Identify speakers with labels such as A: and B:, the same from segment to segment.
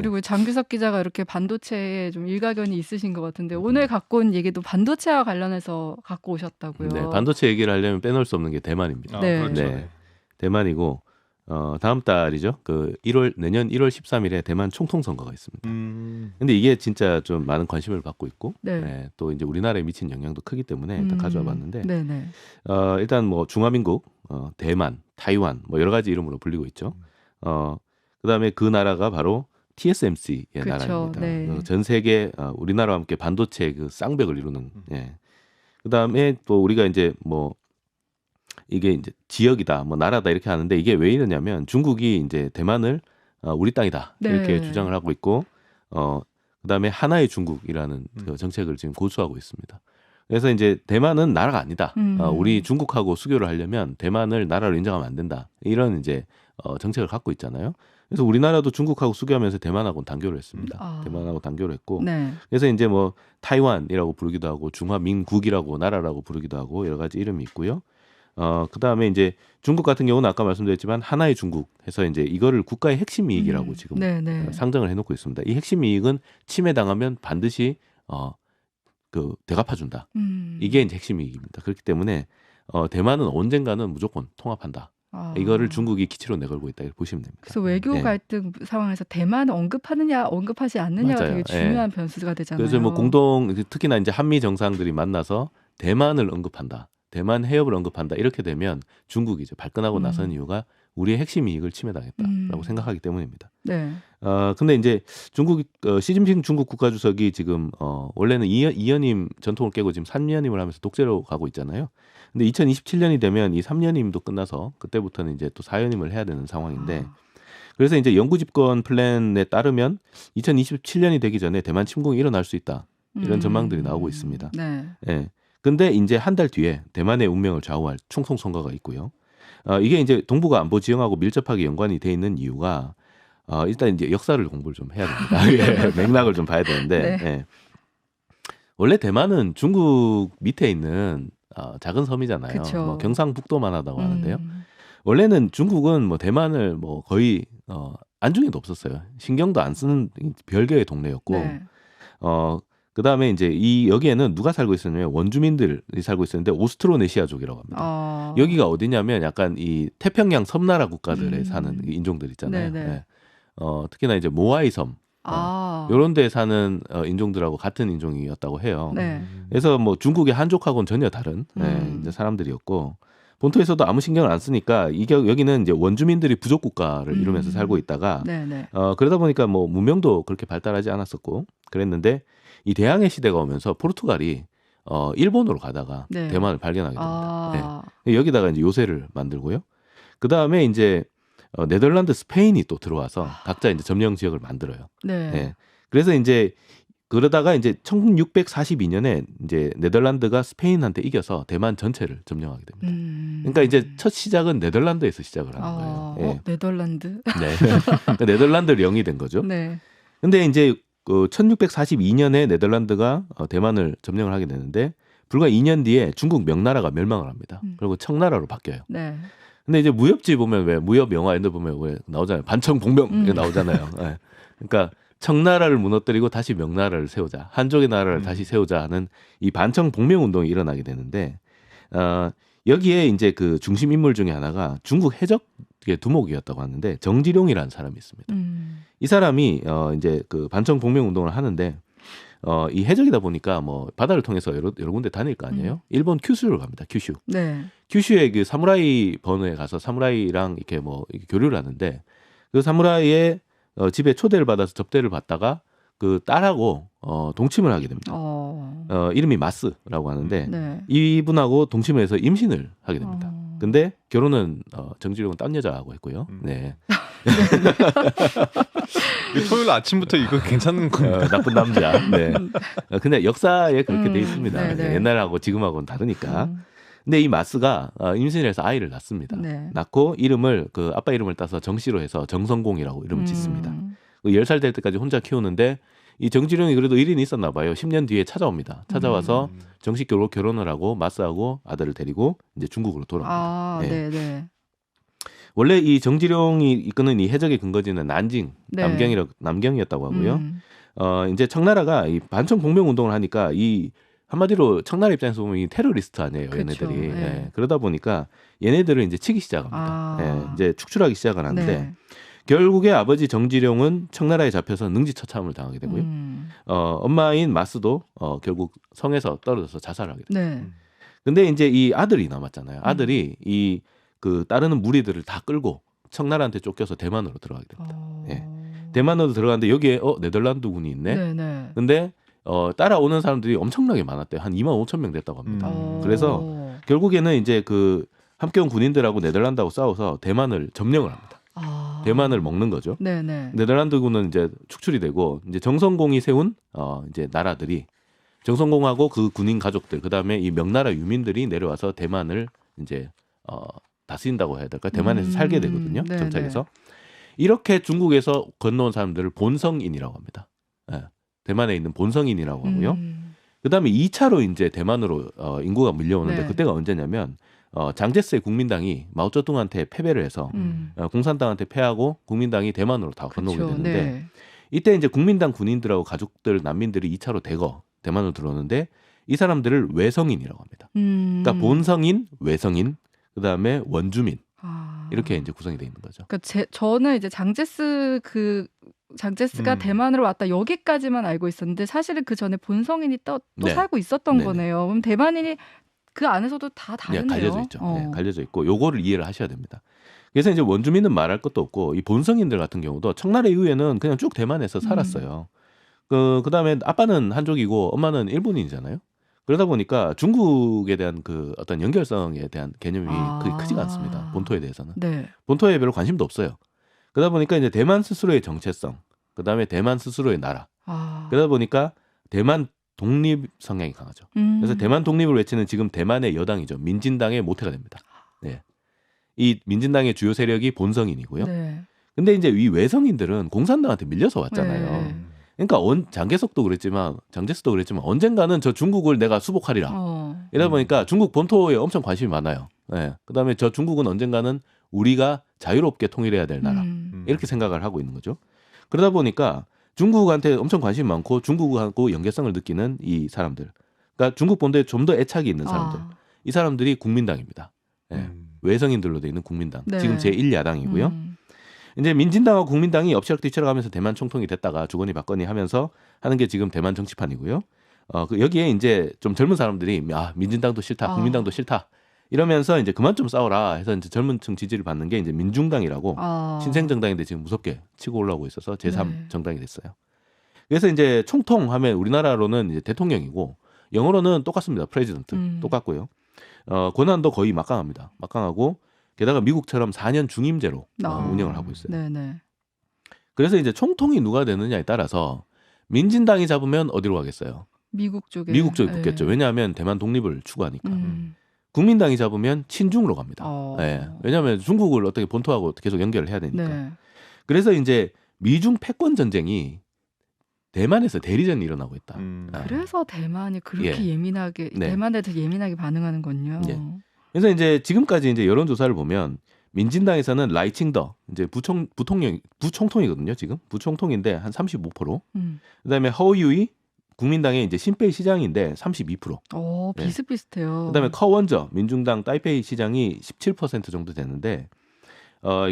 A: 그리고 장규석 기자가 이렇게 반도체에 좀 일가견이 있으신 것 같은데 오늘 갖고 온 얘기도 반도체와 관련해서 갖고 오셨다고요.
B: 네, 반도체 얘기를 하려면 빼놓을 수 없는 게 대만입니다.
A: 네.
C: 그렇죠.
B: 네. 대만이고 다음 달이죠. 내년 1월 13일에 대만 총통 선거가 있습니다. 근데 이게 진짜 좀 많은 관심을 받고 있고
A: 네.
B: 네, 또 이제 우리나라에 미친 영향도 크기 때문에 일단 가져와 봤는데
A: 네네.
B: 일단 뭐 중화민국, 대만, 타이완 뭐 여러 가지 이름으로 불리고 있죠. 그다음에 그 나라가 바로 TSMC의
A: 그쵸,
B: 나라입니다.
A: 네.
B: 전 세계 우리나라와 함께 반도체 그 쌍벽을 이루는. 예. 그다음에 또 우리가 이제 뭐 이게 이제 지역이다, 뭐 나라다 이렇게 하는데 이게 왜 이러냐면 중국이 이제 대만을 우리 땅이다 이렇게
A: 네.
B: 주장을 하고 있고, 그다음에 하나의 중국이라는 그 정책을 지금 고수하고 있습니다. 그래서 이제 대만은 나라가 아니다. 우리 중국하고 수교를 하려면 대만을 나라로 인정하면 안 된다. 이런 이제 정책을 갖고 있잖아요. 그래서 우리나라도 중국하고 수교하면서 대만하고는 단교를 했습니다. 대만하고 단교를 했고,
A: 네.
B: 그래서 이제 뭐 타이완이라고 부르기도 하고 중화민국이라고 나라라고 부르기도 하고 여러 가지 이름이 있고요. 그다음에 이제 중국 같은 경우는 아까 말씀드렸지만 하나의 중국 해서 이제 이거를 국가의 핵심 이익이라고 지금
A: 네네.
B: 상정을 해놓고 있습니다. 이 핵심 이익은 침해당하면 반드시 대갚아준다. 이게 이제 핵심 이익입니다. 그렇기 때문에 대만은 언젠가는 무조건 통합한다. 이거를 중국이 기치로 내걸고 있다 이렇게 보시면 됩니다.
A: 그래서 외교
B: 네.
A: 갈등 상황에서 대만 언급하느냐 언급하지 않느냐가
B: 맞아요.
A: 되게 중요한 변수가 되잖아요.
B: 그래서 뭐 특히나 이제 한미 정상들이 만나서 대만을 언급한다. 대만 해협을 언급한다. 이렇게 되면 중국이 이제 발끈하고 나선 이유가 우리의 핵심 이익을 침해당했다라고 생각하기 때문입니다.
A: 네.
B: 근데 이제 시진핑 중국 국가주석이 지금 원래는 2연임 전통을 깨고 지금 3연임을 하면서 독재로 가고 있잖아요. 근데 2027년이 되면 이 3연임도 끝나서 그때부터는 이제 또 4연임을 해야 되는 상황인데, 그래서 이제 영구 집권 플랜에 따르면 2027년이 되기 전에 대만 침공이 일어날 수 있다. 이런 전망들이 나오고 있습니다.
A: 네.
B: 예. 근데 이제 한 달 뒤에 대만의 운명을 좌우할 총통 선거가 있고요. 이게 이제 동북아 안보 지형하고 밀접하게 연관이 돼 있는 이유가 일단 이제 역사를 공부를 좀 해야 됩니다. 예, 맥락을 좀 봐야 되는데,
A: 네.
B: 예. 원래 대만은 중국 밑에 있는 작은 섬이잖아요.
A: 그쵸.
B: 뭐 경상북도만 하다고 하는데요. 원래는 중국은 뭐 대만을 뭐 거의 안중에도 없었어요. 신경도 안 쓰는 별개의 동네였고,
A: 네.
B: 그다음에 이제 여기에는 누가 살고 있었냐면 원주민들이 살고 있었는데 오스트로네시아족이라고 합니다. 여기가 어디냐면 약간 이 태평양 섬나라 국가들에 사는 인종들 있잖아요.
A: 네네.
B: 네. 특히나 이제 모아이 섬 이런 데 사는 인종들하고 같은 인종이었다고 해요.
A: 네.
B: 그래서 뭐 중국의 한족하고는 전혀 다른 이제 사람들이었고, 본토에서도 아무 신경을 안 쓰니까 여기는 이제 원주민들이 부족 국가를 이루면서 살고 있다가
A: 네네.
B: 그러다 보니까 뭐 문명도 그렇게 발달하지 않았었고 그랬는데, 이 대항해 시대가 오면서 포르투갈이 일본으로 가다가
A: 네.
B: 대만을 발견하게 됩니다. 네. 여기다가 이제 요새를 만들고요. 그 다음에 이제 네덜란드, 스페인이 또 들어와서 각자 이제 점령 지역을 만들어요.
A: 네.
B: 네. 그래서 이제 그러다가 이제 1642년에 이제 네덜란드가 스페인한테 이겨서 대만 전체를 점령하게 됩니다. 그러니까 이제 첫 시작은 네덜란드에서 시작을 하는 거예요. 예.
A: 네덜란드.
B: 네. 네덜란드 영이 된 거죠.
A: 네.
B: 근데 이제 1642년에 네덜란드가 대만을 점령을 하게 되는데 불과 2년 뒤에 중국 명나라가 멸망을 합니다. 그리고 청나라로 바뀌어요.
A: 네.
B: 근데 이제 무협지 보면 왜 무협 영화 이런 데 보면 왜 나오잖아요. 반청복명 이게 나오잖아요. 네. 그러니까 청나라를 무너뜨리고 다시 명나라를 세우자, 한족의 나라를 다시 세우자 하는 이 반청복명 운동이 일어나게 되는데, 여기에 이제 그 중심 인물 중에 하나가 중국 해적의 두목이었다고 하는데 정지룡이라는 사람이 있습니다. 이 사람이 이제 그 반청복명 운동을 하는데 이 해적이다 보니까 뭐 바다를 통해서 여러 군데 다닐 거 아니에요. 일본 큐슈를 갑니다. 큐슈.
A: 네.
B: 큐슈의 그 사무라이 번호에 가서 사무라이랑 이렇게 뭐 이렇게 교류를 하는데, 그 사무라이의 집에 초대를 받아서 접대를 받다가 그 딸하고 동침을 하게 됩니다. 이름이 마스라고 하는데
A: 네.
B: 이분하고 동침을 해서 임신을 하게 됩니다. 근데 결혼은 정지룡은 딴 여자하고 했고요. 네.
C: 토요일 아침부터 이거 괜찮은 건가요?
B: 나쁜 남자. 네. 근데 역사에 그렇게 돼 있습니다.
A: 네네.
B: 옛날하고 지금하고는 다르니까. 근데 이 마스가 임신을 해서 아이를 낳습니다.
A: 네.
B: 낳고 이름을 그 아빠 이름을 따서 정씨로 해서 정성공이라고 이름을 짓습니다. 10살 될 때까지 혼자 키우는데 이 정지룡이 그래도 일인이 있었나 봐요. 10년 뒤에 찾아옵니다. 찾아와서 정식적으로 결혼을 하고 마스하고 아들을 데리고 이제 중국으로 돌아옵니다.
A: 네. 네.
B: 원래 이 정지룡이 이끄는 이 해적의 근거지는 난징,
A: 네.
B: 남경이었다고 하고요.
A: 음.
B: 이제 청나라가 이 반청 복명 운동을 하니까 이 한마디로 청나라 입장에서 보면 이 테러리스트 아니에요,
A: 그쵸.
B: 얘네들이.
A: 네.
B: 예, 그러다 보니까 얘네들을 이제 치기 시작합니다.
A: 아.
B: 예, 이제 축출하기 시작을 하는데
A: 네.
B: 결국에 아버지 정지룡은 청나라에 잡혀서 능지처참을 당하게 되고요. 엄마인 마스도 결국 성에서 떨어져서 자살을 하게 돼요.
A: 네.
B: 근데 이제 이 아들이 남았잖아요. 아들이 이 그 따르는 무리들을 다 끌고 청나라한테 쫓겨서 대만으로 들어가게 됩니다. 예. 대만으로 들어갔는데 여기에 네덜란드군이 있네.
A: 네네.
B: 근데 따라오는 사람들이 엄청나게 많았대요. 한 2만 5천 명 됐다고 합니다. 그래서 결국에는 이제 그 함께 온 군인들하고 네덜란드하고 싸워서 대만을 점령을 합니다. 대만을 먹는 거죠.
A: 네네.
B: 네덜란드군은 이제 축출이 되고 이제 정성공이 세운 이제 나라들이 정성공하고 그 군인 가족들 그다음에 이 명나라 유민들이 내려와서 대만을 이제 다스린다고 해야 될까? 대만에서 살게 되거든요.
A: 네네.
B: 정착해서. 이렇게 중국에서 건너온 사람들을 본성인이라고 합니다. 예. 대만에 있는 본성인이라고 하고요. 그다음에 2차로 이제 대만으로 인구가 밀려오는데
A: 네.
B: 그때가 언제냐면 장제스의 국민당이 마오쩌둥한테 패배를 해서 공산당한테 패하고 국민당이 대만으로 다 건너오게
A: 그쵸.
B: 되는데
A: 네.
B: 이때 이제 국민당 군인들하고 가족들 난민들이 2차로 대만으로 들어오는데 이 사람들을 외성인이라고 합니다. 그러니까 본성인, 외성인, 그다음에 원주민 이렇게 이제 구성이 돼 있는 거죠.
A: 그러니까 저는 이제 장제스가 대만으로 왔다 여기까지만 알고 있었는데 사실은 그 전에 본성인이 또
B: 네.
A: 살고 있었던
B: 네네.
A: 거네요. 그럼 대만인이 그 안에서도 다
B: 네,
A: 다르네요.
B: 갈려져 있죠. 네, 갈려져 있고 요거를 이해를 하셔야 됩니다. 그래서 이제 원주민은 말할 것도 없고 이 본성인들 같은 경우도 청나라 이후에는 그냥 쭉 대만에서 살았어요. 그다음에 아빠는 한족이고 엄마는 일본인이잖아요. 그러다 보니까 중국에 대한 그 어떤 연결성에 대한 개념이 그게 크지가 않습니다. 본토에 대해서는.
A: 네.
B: 본토에 별로 관심도 없어요. 그러다 보니까 이제 대만 스스로의 정체성, 그다음에 대만 스스로의 나라. 그러다 보니까 대만 독립 성향이 강하죠. 그래서 대만 독립을 외치는 지금 대만의 여당이죠. 민진당의 모태가 됩니다. 네. 이 민진당의 주요 세력이 본성인이고요.
A: 네.
B: 근데 이제 이 외성인들은 공산당한테 밀려서 왔잖아요.
A: 네.
B: 그러니까 장개석도 그랬지만 장제스도 그랬지만 언젠가는 저 중국을 내가 수복하리라. 이러다 보니까 중국 본토에 엄청 관심이 많아요. 네. 그다음에 저 중국은 언젠가는 우리가 자유롭게 통일해야 될 나라. 이렇게 생각을 하고 있는 거죠. 그러다 보니까 중국한테 엄청 관심이 많고 중국하고 연계성을 느끼는 이 사람들. 그러니까 중국 본토에 좀 더 애착이 있는 사람들. 이 사람들이 국민당입니다. 네. 외성인들로 돼 있는 국민당.
A: 네.
B: 지금 제1야당이고요. 이제 민진당과 국민당이 엎치락뒤치락 하면서 대만 총통이 됐다가 주거니 받거니 하면서 하는 게 지금 대만 정치판이고요. 여기에 이제 좀 젊은 사람들이 민진당도 싫다, 국민당도 싫다 이러면서 이제 그만 좀 싸워라 해서 이제 젊은층 지지를 받는 게 이제 민중당이라고 신생정당인데 지금 무섭게 치고 올라오고 있어서 제3
A: 네.
B: 정당이 됐어요. 그래서 이제 총통하면 우리나라로는 이제 대통령이고 영어로는 똑같습니다. 프레지던트 똑같고요. 권한도 거의 막강합니다. 막강하고 게다가 미국처럼 4년 중임제로 운영을 하고 있어요.
A: 네네.
B: 그래서 이제 총통이 누가 되느냐에 따라서 민진당이 잡으면 어디로 가겠어요?
A: 미국 쪽에
B: 붙겠죠. 왜냐하면 대만 독립을 추구하니까. 국민당이 잡으면 친중으로 갑니다. 네. 왜냐하면 중국을 어떻게 본토하고 계속 연결을 해야 되니까.
A: 네.
B: 그래서 이제 미중 패권 전쟁이 대만에서 대리전이 일어나고 있다.
A: 그래서 대만이 그렇게 예민하게
B: 네.
A: 대만에 더 예민하게 반응하는군요.
B: 예. 그래서 이제 지금까지 이제 여론조사를 보면 민진당에서는 라이칭더 이제 부총통이거든요. 지금 부총통인데 한 35%. 그다음에 허유이 국민당의 이제 신베이 시장인데 32%. 네.
A: 비슷비슷해요.
B: 그다음에 커원저 민중당 타이페이 시장이 17% 정도 되는데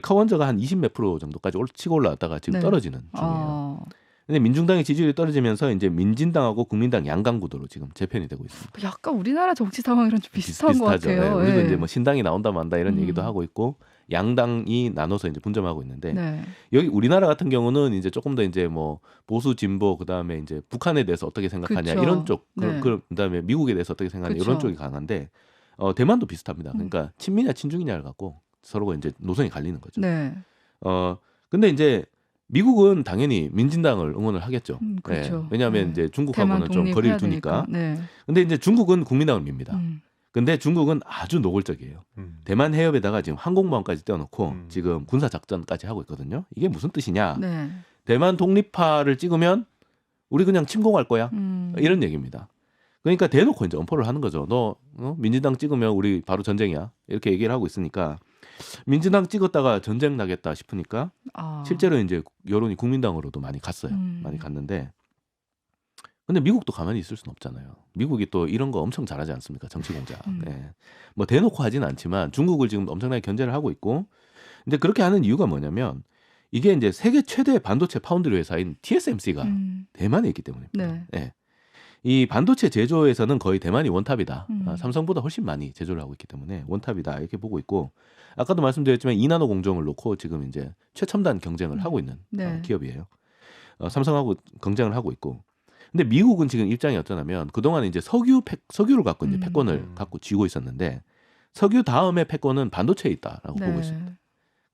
B: 커원저가 한 20몇 프로 정도까지 치고 올라왔다가 지금
A: 네.
B: 떨어지는 중이에요. 근데 민중당의 지지율이 떨어지면서 이제 민진당하고 국민당 양강 구도로 지금 재편이 되고 있습니다.
A: 약간 우리나라 정치 상황이랑 좀 비슷한 것
B: 비슷하죠.
A: 같아요.
B: 네. 우리도
A: 네.
B: 이제 뭐 신당이 나온다 만다 이런 얘기도 하고 있고 양당이 나눠서 이제 분점하고 있는데
A: 네.
B: 여기 우리나라 같은 경우는 이제 조금 더 이제 뭐 보수 진보 그다음에 이제 북한에 대해서 어떻게 생각하냐
A: 그쵸.
B: 이런 쪽
A: 네.
B: 그다음에 미국에 대해서 어떻게 생각하냐
A: 그쵸.
B: 이런 쪽이 강한데 대만도 비슷합니다. 그러니까 친미냐 친중이냐를 갖고 서로가 이제 노선이 갈리는 거죠.
A: 네.
B: 근데 이제 미국은 당연히 민진당을 응원을 하겠죠.
A: 그렇죠.
B: 네. 왜냐하면 이제 중국하고는 좀 거리를 두니까.
A: 네.
B: 근데 이제 중국은 국민당을 밉니다. 근데 중국은 아주 노골적이에요. 대만 해협에다가 지금 항공모함까지 떼어놓고 지금 군사 작전까지 하고 있거든요. 이게 무슨 뜻이냐?
A: 네.
B: 대만 독립파를 찍으면 우리 그냥 침공할 거야. 이런 얘기입니다. 그러니까 대놓고 이제 엄포를 하는 거죠. 너 민진당 찍으면 우리 바로 전쟁이야. 이렇게 얘기를 하고 있으니까 민주당 찍었다가 전쟁 나겠다 싶으니까
A: 아.
B: 실제로 이제 여론이 국민당으로도 많이 갔어요. 많이 갔는데 근데 미국도 가만히 있을 수는 없잖아요. 미국이 또 이런 거 엄청 잘하지 않습니까? 정치 공작. 네. 뭐 대놓고 하진 않지만 중국을 지금 엄청나게 견제를 하고 있고 근데 그렇게 하는 이유가 뭐냐면 이게 이제 세계 최대 반도체 파운드리 회사인 TSMC가 대만에 있기 때문입니다.
A: 네.
B: 네. 이 반도체 제조에서는 거의 대만이 원탑이다.
A: 음.
B: 삼성보다 훨씬 많이 제조를 하고 있기 때문에 원탑이다 이렇게 보고 있고 아까도 말씀드렸지만 2나노 공정을 놓고 지금 이제 최첨단 경쟁을 하고 있는
A: 네.
B: 기업이에요. 삼성하고 경쟁을 하고 있고 근데 미국은 지금 입장이 어떠냐면 그동안 이제 석유를 갖고 이제 패권을 갖고 쥐고 있었는데 석유 다음에 패권은 반도체에 있다라고 보고 있습니다.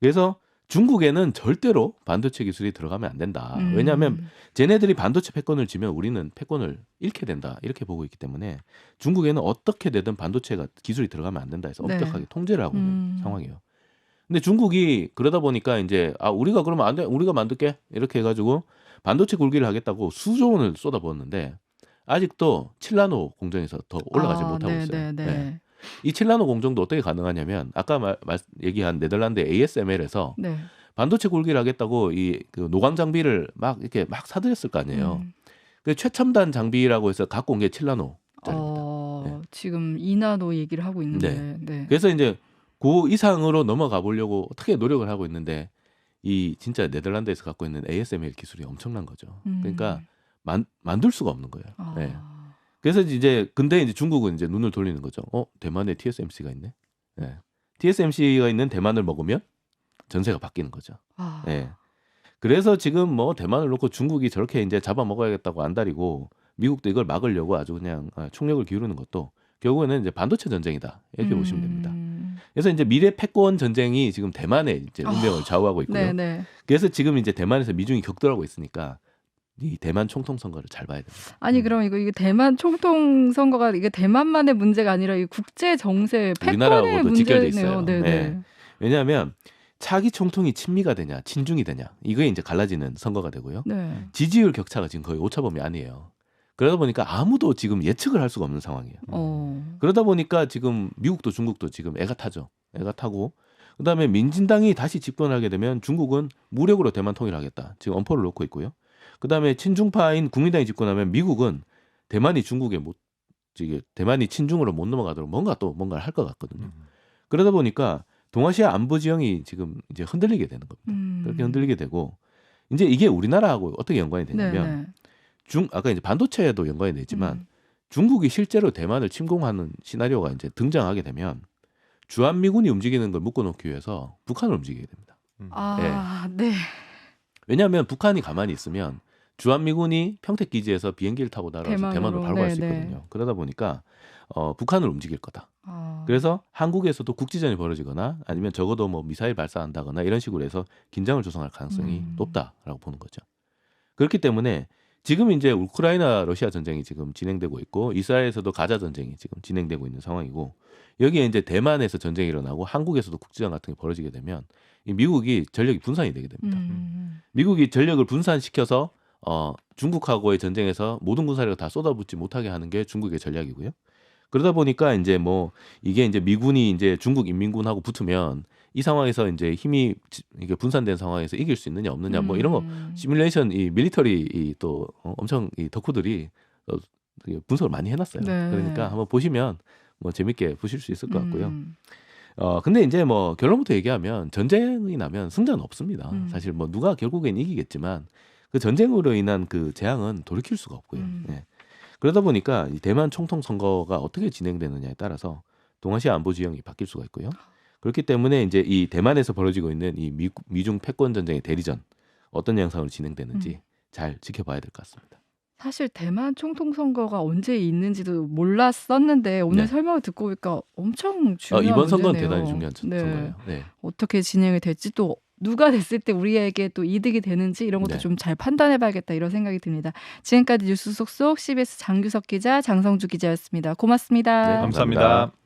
B: 그래서 중국에는 절대로 반도체 기술이 들어가면 안 된다. 왜냐하면 쟤네들이 반도체 패권을 쥐면 우리는 패권을 잃게 된다. 이렇게 보고 있기 때문에 중국에는 어떻게 되든 반도체가 기술이 들어가면 안 된다 해서
A: 네.
B: 엄격하게 통제를 하고 있는 상황이에요. 근데 중국이 그러다 보니까 이제 우리가 그러면 안 돼. 우리가 만들게. 이렇게 해가지고 반도체 굴기를 하겠다고 수조 원을 쏟아부었는데 아직도 7나노 공정에서 더 올라가지 못하고 있어요. 네. 이 7나노 공정도 어떻게 가능하냐면 아까 얘기한 네덜란드 ASML에서
A: 네.
B: 반도체 굴기를 하겠다고 그 노광 장비를 막 이렇게 막 사들였을 거 아니에요. 그 최첨단 장비라고 해서 갖고 온 게 7나노짜리입니다.
A: 지금 2나노 얘기를 하고 있는데. 네.
B: 그래서 이제 그 이상으로 넘어가 보려고 어떻게 노력을 하고 있는데 이 진짜 네덜란드에서 갖고 있는 ASML 기술이 엄청난 거죠. 그러니까 만들 수가 없는 거예요. 네. 그래서 이제 근데 이제 중국은 이제 눈을 돌리는 거죠. 대만에 TSMC가 있네. 네. TSMC가 있는 대만을 먹으면 전세가 바뀌는 거죠. 네. 그래서 지금 뭐 대만을 놓고 중국이 저렇게 이제 잡아먹어야겠다고 안달이고 미국도 이걸 막으려고 아주 그냥 총력을 기울이는 것도 결국에는 이제 반도체 전쟁이다 이렇게 보시면 됩니다. 그래서 이제 미래 패권 전쟁이 지금 대만의 이제 운명을 좌우하고 있고요.
A: 네네.
B: 그래서 지금 이제 대만에서 미중이 격돌하고 있으니까 이 대만 총통 선거를 잘 봐야 됩니다.
A: 아니 그럼 이거 대만 총통 선거가 이게 대만만의 문제가 아니라 이 국제 정세 패권의
B: 우리나라하고도 직결돼
A: 문제네요.
B: 있어요.
A: 네네.
B: 네. 왜냐하면 차기 총통이 친미가 되냐, 친중이 되냐 이거에 이제 갈라지는 선거가 되고요.
A: 네.
B: 지지율 격차가 지금 거의 오차범위 아니에요. 그러다 보니까 아무도 지금 예측을 할 수가 없는 상황이에요. 그러다 보니까 지금 미국도 중국도 지금 애가 타죠. 애가 타고 그다음에 민진당이 다시 집권하게 되면 중국은 무력으로 대만 통일하겠다. 지금 엄포를 놓고 있고요. 그다음에 친중파인 국민당이 집권하면 미국은 대만이 대만이 친중으로 못 넘어가도록 뭔가를 할 것 같거든요. 그러다 보니까 동아시아 안보 지형이 지금 이제 흔들리게 되는 겁니다. 그렇게 흔들리게 되고 이제 이게 우리나라하고 어떻게 연관이 되냐면 아까 이제 반도체에도 연관이 되지만 중국이 실제로 대만을 침공하는 시나리오가 이제 등장하게 되면 주한미군이 움직이는 걸 묶어놓기 위해서 북한을 움직이게 됩니다.
A: 네.
B: 왜냐하면 북한이 가만히 있으면 주한미군이 평택 기지에서 비행기를 타고 날아와서 대만으로 바로 갈 수 있거든요. 그러다 보니까 북한을 움직일 거다. 그래서 한국에서도 국지전이 벌어지거나 아니면 적어도 뭐 미사일 발사한다거나 이런 식으로 해서 긴장을 조성할 가능성이 높다라고 보는 거죠. 그렇기 때문에 지금 이제 우크라이나 러시아 전쟁이 지금 진행되고 있고 이스라엘에서도 가자 전쟁이 지금 진행되고 있는 상황이고 여기에 이제 대만에서 전쟁이 일어나고 한국에서도 국지전 같은 게 벌어지게 되면 이 미국이 전력이 분산이 되게 됩니다. 미국이 전력을 분산시켜서 중국하고의 전쟁에서 모든 군사력을 다 쏟아붓지 못하게 하는 게 중국의 전략이고요. 그러다 보니까 이제 뭐 이게 이제 미군이 이제 중국 인민군하고 붙으면 이 상황에서 이제 힘이 이게 분산된 상황에서 이길 수 있느냐 없느냐 뭐 이런 거 시뮬레이션 이 밀리터리 또 엄청 이 덕후들이 분석을 많이 해놨어요.
A: 네.
B: 그러니까 한번 보시면 뭐 재밌게 보실 수 있을 것 같고요. 근데 이제 뭐 결론부터 얘기하면 전쟁이 나면 승자는 없습니다. 사실 뭐 누가 결국엔 이기겠지만 그 전쟁으로 인한 그 재앙은 돌이킬 수가 없고요. 네. 그러다 보니까 이 대만 총통 선거가 어떻게 진행되느냐에 따라서 동아시아 안보 지형이 바뀔 수가 있고요. 그렇기 때문에 이제 이 대만에서 벌어지고 있는 이 미중 패권 전쟁의 대리전 어떤 양상으로 진행되는지 잘 지켜봐야 될 것 같습니다.
A: 사실 대만 총통 선거가 언제 있는지도 몰랐었는데 오늘
B: 네.
A: 설명을 듣고 보니까 엄청 중요한
B: 이번 선거는
A: 문제네요.
B: 대단히 중요한 선거예요. 네.
A: 어떻게 진행이 될지 또 누가 됐을 때 우리에게 또 이득이 되는지 이런 것도
B: 네.
A: 좀 잘 판단해봐야겠다 이런 생각이 듭니다. 지금까지 뉴스 속속 CBS 장규석 기자, 장성주 기자였습니다. 고맙습니다.
B: 네,
C: 감사합니다.